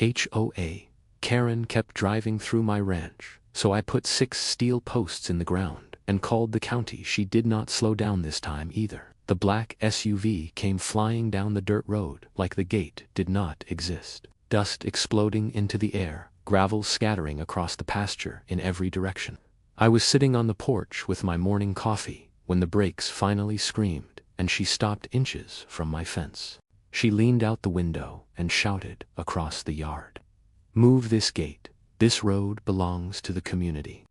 HOA. Karen kept driving through my ranch, so I put 6 steel posts in the ground and called the county. She did not slow down this time either. The black SUV came flying down the dirt road like the gate did not exist. Dust exploding into the air, gravel scattering across the pasture in every direction. I was sitting on the porch with my morning coffee when the brakes finally screamed and she stopped inches from my fence. She leaned out the window and shouted across the yard, "Move this gate. This road belongs to the community."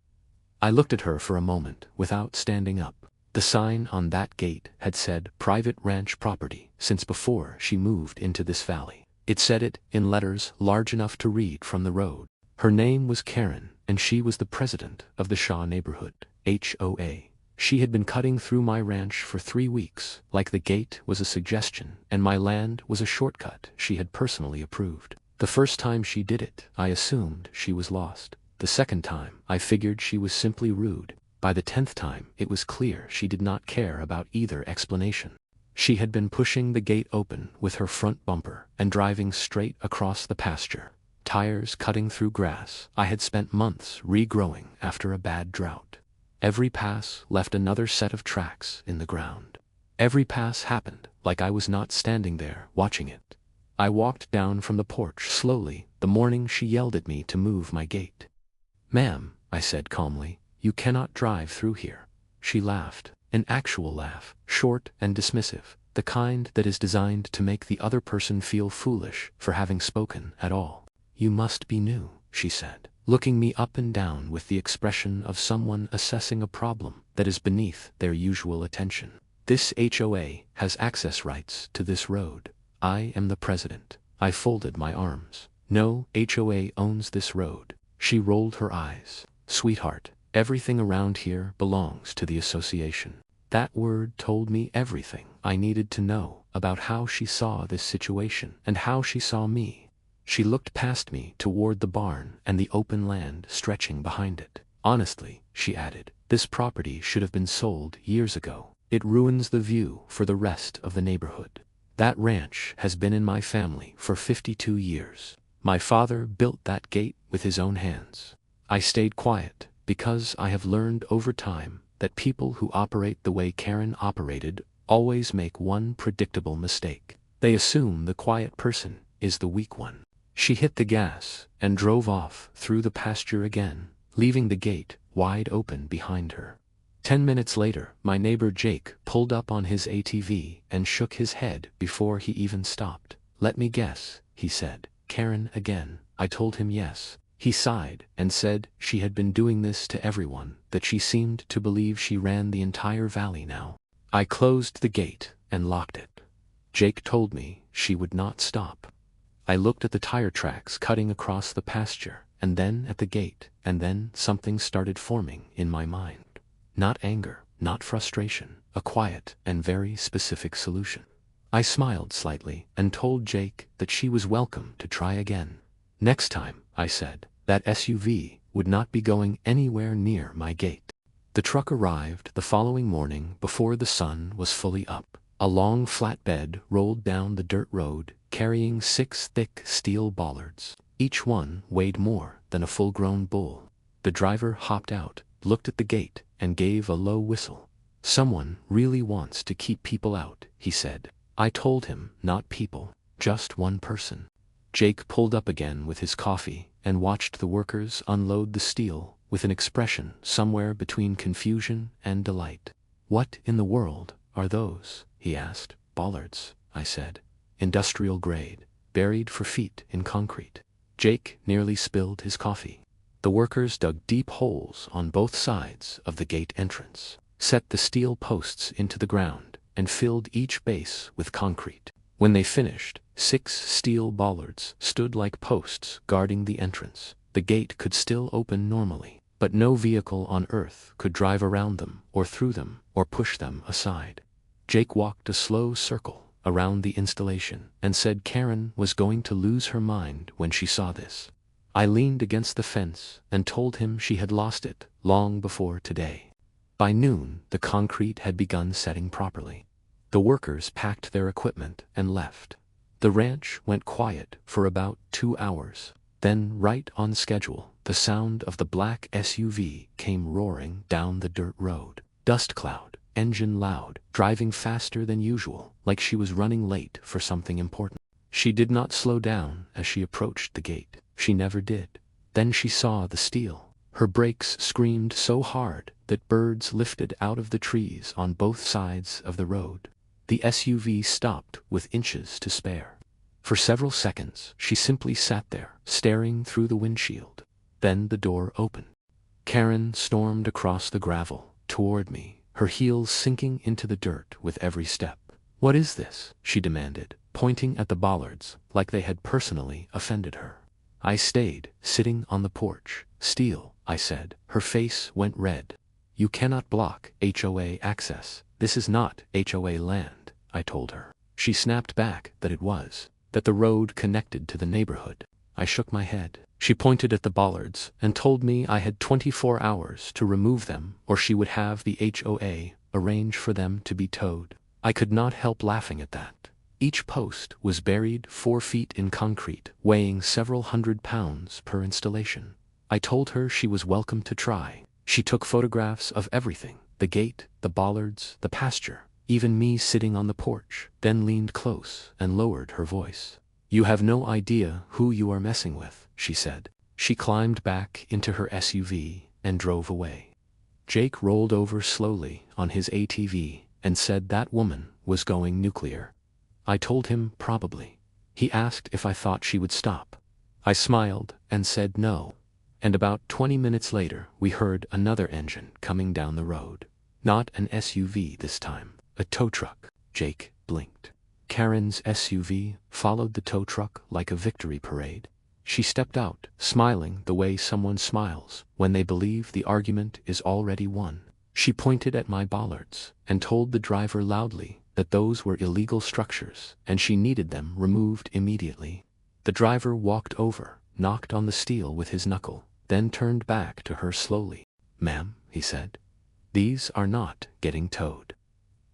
I looked at her for a moment without standing up. The sign on that gate had said private ranch property since before she moved into this valley. It said it in letters large enough to read from the road. Her name was Karen, and she was the president of the Shaw neighborhood, HOA. She had been cutting through my ranch for 3 weeks, like the gate was a suggestion, and my land was a shortcut she had personally approved. The first time she did it, I assumed she was lost. The second time, I figured she was simply rude. By the 10th time, it was clear she did not care about either explanation. She had been pushing the gate open with her front bumper and driving straight across the pasture, tires cutting through grass I had spent months regrowing after a bad drought. Every pass left another set of tracks in the ground. Every pass happened like I was not standing there watching it. I walked down from the porch slowly the morning she yelled at me to move my gate. "Ma'am," I said calmly, "you cannot drive through here." She laughed, an actual laugh, short and dismissive, the kind that is designed to make the other person feel foolish for having spoken at all. "You must be new," she said, looking me up and down with the expression of someone assessing a problem that is beneath their usual attention. "This HOA has access rights to this road. I am the president." I folded my arms. "No, HOA owns this road." She rolled her eyes. "Sweetheart, everything around here belongs to the association." That word told me everything I needed to know about how she saw this situation and how she saw me. She looked past me toward the barn and the open land stretching behind it. "Honestly," she added, "this property should have been sold years ago. It ruins the view for the rest of the neighborhood. That ranch has been in my family for 52 years. My father built that gate with his own hands." I stayed quiet because I have learned over time that people who operate the way Karen operated always make one predictable mistake. They assume the quiet person is the weak one. She hit the gas and drove off through the pasture again, leaving the gate wide open behind her. 10 minutes later, my neighbor Jake pulled up on his ATV and shook his head before he even stopped. "Let me guess," he said. "Karen again." I told him yes. He sighed and said she had been doing this to everyone, that she seemed to believe she ran the entire valley now. I closed the gate and locked it. Jake told me she would not stop. I looked at the tire tracks cutting across the pasture, and then at the gate, and then something started forming in my mind. Not anger, not frustration, a quiet and very specific solution. I smiled slightly and told Jake that she was welcome to try again. "Next time," I said, "that SUV would not be going anywhere near my gate." The truck arrived the following morning before the sun was fully up. A long flatbed rolled down the dirt road carrying 6 thick steel bollards. Each one weighed more than a full-grown bull. The driver hopped out, looked at the gate, and gave a low whistle. "Someone really wants to keep people out," he said. I told him not people, just one person. Jake pulled up again with his coffee and watched the workers unload the steel with an expression somewhere between confusion and delight. "What in the world are those?" he asked. "Bollards," I said. "Industrial grade, buried for feet in concrete." Jake nearly spilled his coffee. The workers dug deep holes on both sides of the gate entrance, set the steel posts into the ground, and filled each base with concrete. When they finished, 6 steel bollards stood like posts guarding the entrance. The gate could still open normally, but no vehicle on earth could drive around them or through them or push them aside. Jake walked a slow circle around the installation and said Karen was going to lose her mind when she saw this. I leaned against the fence and told him she had lost it long before today. By noon, the concrete had begun setting properly. The workers packed their equipment and left. The ranch went quiet for about 2 hours. Then, right on schedule, the sound of the black SUV came roaring down the dirt road. Dust cloud, engine loud, driving faster than usual, like she was running late for something important. She did not slow down as she approached the gate. She never did. Then she saw the steel. Her brakes screamed so hard that birds lifted out of the trees on both sides of the road. The SUV stopped with inches to spare. For several seconds, she simply sat there, staring through the windshield. Then the door opened. Karen stormed across the gravel, toward me, her heels sinking into the dirt with every step. "What is this?" she demanded, pointing at the Bollards, like they had personally offended her. I stayed, sitting on the porch. "Steel," I said. Her face went red. "You cannot block HOA access. This is not HOA land," I told her. She snapped back that it was, that the road connected to the neighborhood. I shook my head. She pointed at the Bollards and told me I had 24 hours to remove them, or she would have the HOA arrange for them to be towed. I could not help laughing at that. Each post was buried 4 feet in concrete, weighing several hundred pounds per installation. I told her she was welcome to try. She took photographs of everything, the gate, the Bollards, the pasture, even me sitting on the porch, then leaned close and lowered her voice. "You have no idea who you are messing with," she said. She climbed back into her SUV and drove away. Jake rolled over slowly on his ATV and said that woman was going nuclear. I told him probably. He asked if I thought she would stop. I smiled and said no. And about 20 minutes later, we heard another engine coming down the road. Not an SUV this time, a tow truck. Jake blinked. Karen's SUV followed the tow truck like a victory parade. She stepped out, smiling the way someone smiles when they believe the argument is already won. She pointed at my Bollards and told the driver loudly that those were illegal structures and she needed them removed immediately. The driver walked over, knocked on the steel with his knuckle, then turned back to her slowly. "Ma'am," he said, "these are not getting towed."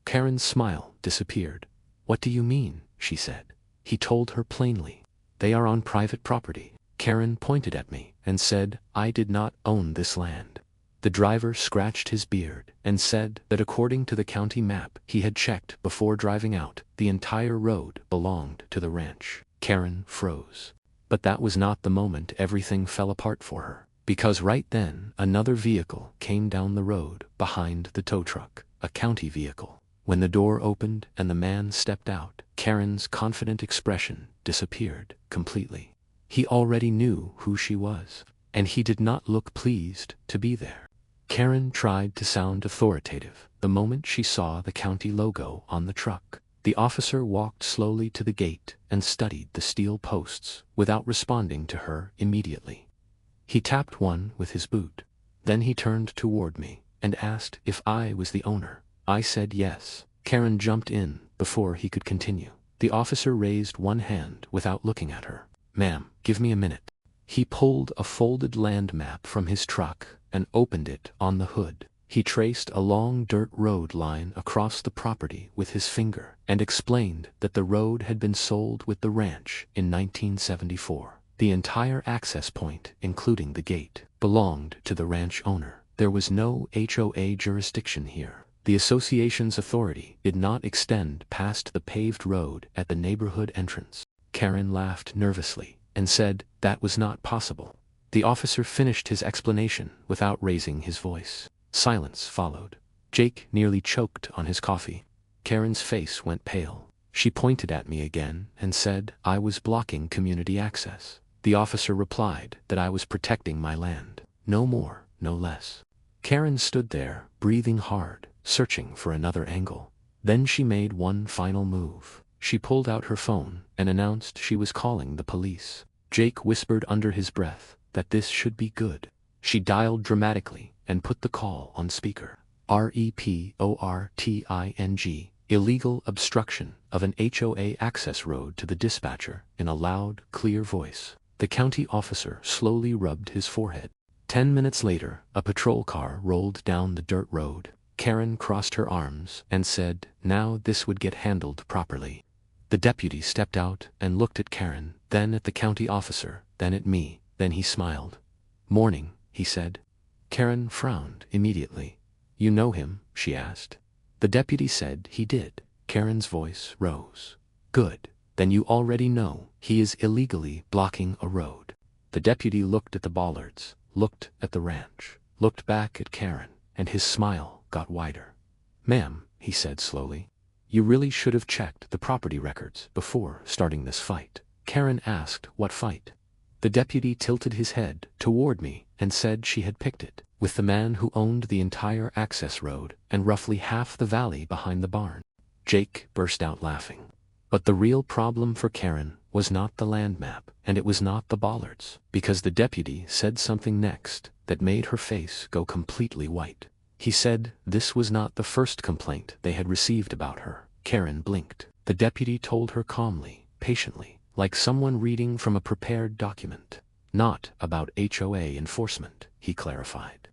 Karen's smile disappeared. "What do you mean?" she said. He told her plainly. "They are on private property." Karen pointed at me and said I did not own this land. The driver scratched his beard and said that according to the county map he had checked before driving out, the entire road belonged to the ranch. Karen froze. But that was not the moment everything fell apart for her, because right then another vehicle came down the road behind the tow truck, a county vehicle. When the door opened and the man stepped out, Karen's confident expression disappeared completely. He already knew who she was, and he did not look pleased to be there. Karen tried to sound authoritative the moment she saw the county logo on the truck. The officer walked slowly to the gate and studied the steel posts without responding to her immediately. He tapped one with his boot. Then he turned toward me and asked if I was the owner. I said yes. Karen jumped in before he could continue. The officer raised one hand without looking at her. "Ma'am, give me a minute." He pulled a folded land map from his truck and opened it on the hood. He traced a long dirt road line across the property with his finger and explained that the road had been sold with the ranch in 1974. The entire access point, including the gate, belonged to the ranch owner. There was no HOA jurisdiction here. The association's authority did not extend past the paved road at the neighborhood entrance. Karen laughed nervously and said that was not possible. The officer finished his explanation without raising his voice. Silence followed. Jake nearly choked on his coffee. Karen's face went pale. She pointed at me again and said I was blocking community access. The officer replied that I was protecting my land. No more, no less. Karen stood there, breathing hard, searching for another angle. Then she made one final move. She pulled out her phone and announced she was calling the police. Jake whispered under his breath that this should be good. She dialed dramatically and put the call on speaker. "REPORTING, illegal obstruction of an HOA access road to the dispatcher," in a loud, clear voice. The county officer slowly rubbed his forehead. 10 minutes later, a patrol car rolled down the dirt road. Karen crossed her arms and said now this would get handled properly. The deputy stepped out and looked at Karen, then at the county officer, then at me, then he smiled. "Morning," he said. Karen frowned immediately. "You know him?" she asked. The deputy said he did. Karen's voice rose. "Good. Then you already know he is illegally blocking a road." The deputy looked at the Bollards, looked at the ranch, looked back at Karen, and his smile got wider. "Ma'am," he said slowly, "you really should have checked the property records before starting this fight." Karen asked what fight. The deputy tilted his head toward me and said she had picked it with the man who owned the entire access road and roughly half the valley behind the barn. Jake burst out laughing. But the real problem for Karen was not the land map, and it was not the Bollards, because the deputy said something next that made her face go completely white. He said this was not the first complaint they had received about her. Karen blinked. The deputy told her calmly, patiently, like someone reading from a prepared document. "Not about HOA enforcement," he clarified.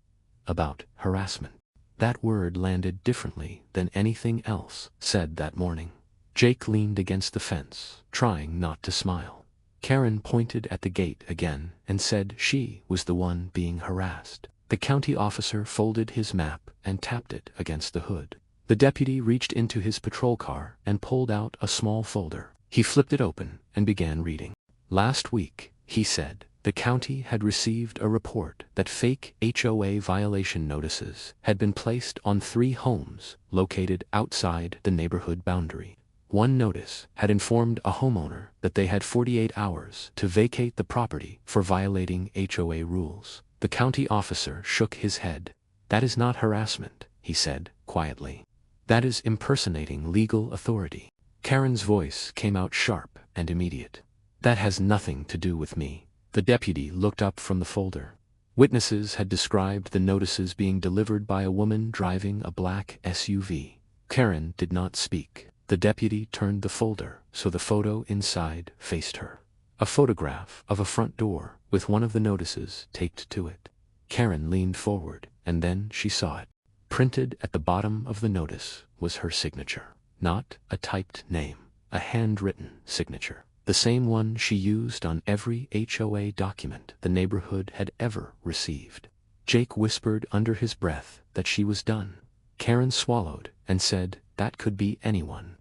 "About harassment." That word landed differently than anything else said that morning. Jake leaned against the fence, trying not to smile. Karen pointed at the gate again and said she was the one being harassed. The county officer folded his map and tapped it against the hood. The deputy reached into his patrol car and pulled out a small folder. He flipped it open and began reading. "Last week," he said, "the county had received a report that fake HOA violation notices had been placed on 3 homes located outside the neighborhood boundary. One notice had informed a homeowner that they had 48 hours to vacate the property for violating HOA rules. The county officer shook his head. "That is not harassment," he said, quietly. "That is impersonating legal authority." Karen's voice came out sharp and immediate. "That has nothing to do with me." The deputy looked up from the folder. Witnesses had described the notices being delivered by a woman driving a black SUV. Karen did not speak. The deputy turned the folder so the photo inside faced her. A photograph of a front door with one of the notices taped to it. Karen leaned forward, and then she saw it. Printed at the bottom of the notice was her signature. Not a typed name, a handwritten signature. The same one she used on every HOA document the neighborhood had ever received. Jake whispered under his breath that she was done. Karen swallowed and said that could be anyone.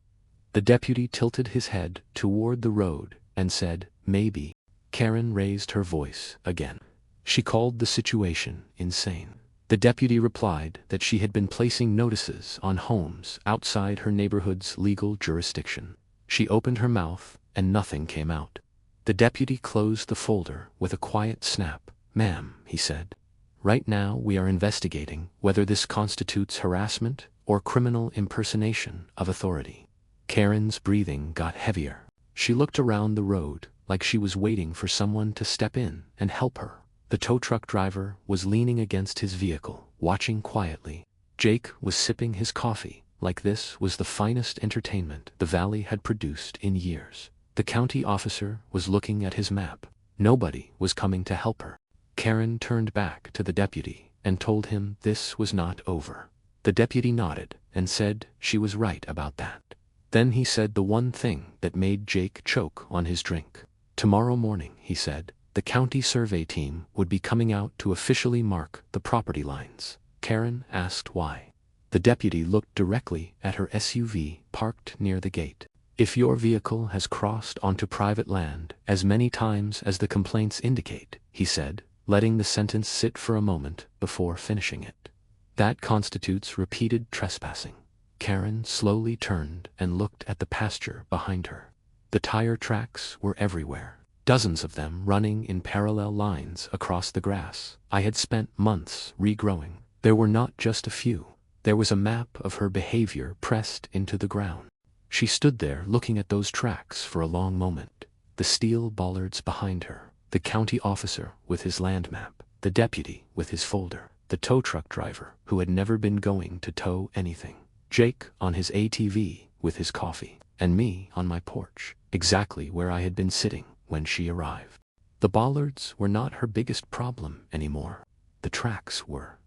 The deputy tilted his head toward the road and said, "Maybe." Karen raised her voice again. She called the situation insane. The deputy replied that she had been placing notices on homes outside her neighborhood's legal jurisdiction. She opened her mouth and nothing came out. The deputy closed the folder with a quiet snap. "Ma'am," he said, "right now we are investigating whether this constitutes harassment or criminal impersonation of authority." Karen's breathing got heavier. She looked around the road like she was waiting for someone to step in and help her. The tow truck driver was leaning against his vehicle, watching quietly. Jake was sipping his coffee like this was the finest entertainment the valley had produced in years. The county officer was looking at his map. Nobody was coming to help her. Karen turned back to the deputy and told him this was not over. The deputy nodded and said she was right about that. Then he said the one thing that made Jake choke on his drink. "Tomorrow morning," he said, "the county survey team would be coming out to officially mark the property lines." Karen asked why. The deputy looked directly at her SUV parked near the gate. "If your vehicle has crossed onto private land as many times as the complaints indicate," he said, letting the sentence sit for a moment before finishing it, "that constitutes repeated trespassing." Karen slowly turned and looked at the pasture behind her. The tire tracks were everywhere, dozens of them running in parallel lines across the grass I had spent months regrowing. There were not just a few. There was a map of her behavior pressed into the ground. She stood there looking at those tracks for a long moment. The steel bollards behind her, the county officer with his land map, the deputy with his folder, the tow truck driver who had never been going to tow anything, Jake on his ATV with his coffee, and me on my porch, exactly where I had been sitting when she arrived. The bollards were not her biggest problem anymore. The tracks were.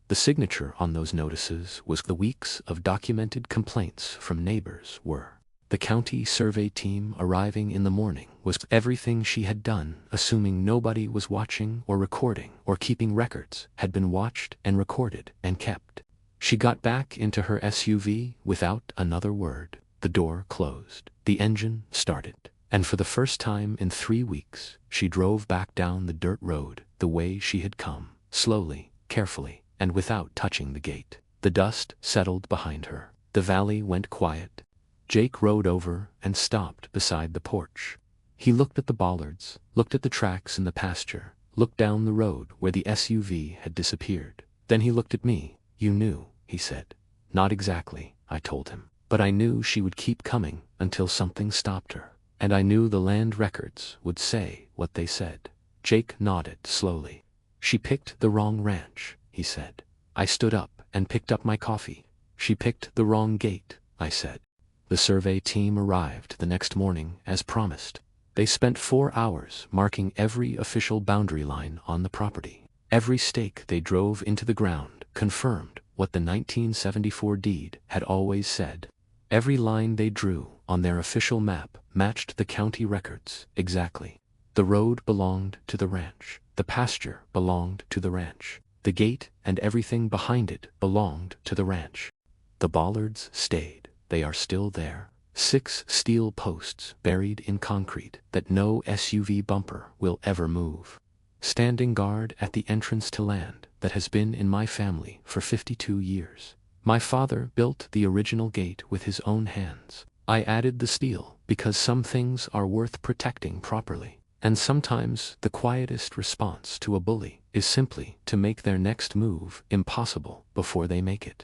The signature on those notices was the weeks of documented complaints from neighbors were. The county survey team arriving in the morning was everything she had done, assuming nobody was watching or recording or keeping records, had been watched and recorded and kept. She got back into her SUV without another word. The door closed. The engine started. And for the first time in 3 weeks, she drove back down the dirt road the way she had come, slowly, carefully, and without touching the gate. The dust settled behind her. The valley went quiet. Jake rode over and stopped beside the porch. He looked at the bollards, looked at the tracks in the pasture, looked down the road where the SUV had disappeared. Then he looked at me. "You knew," he said. "Not exactly," I told him. "But I knew she would keep coming until something stopped her. And I knew the land records would say what they said." Jake nodded slowly. "She picked the wrong ranch," he said. I stood up and picked up my coffee. "She picked the wrong gate," I said. The survey team arrived the next morning as promised. They spent 4 hours marking every official boundary line on the property. Every stake they drove into the ground confirmed what the 1974 deed had always said. Every line they drew on their official map matched the county records exactly. The road belonged to the ranch. The pasture belonged to the ranch. The gate and everything behind it belonged to the ranch. The bollards stayed. They are still there. 6 steel posts buried in concrete that no SUV bumper will ever move. Standing guard at the entrance to land that has been in my family for 52 years. My father built the original gate with his own hands. I added the steel because some things are worth protecting properly. And sometimes the quietest response to a bully is simply to make their next move impossible before they make it.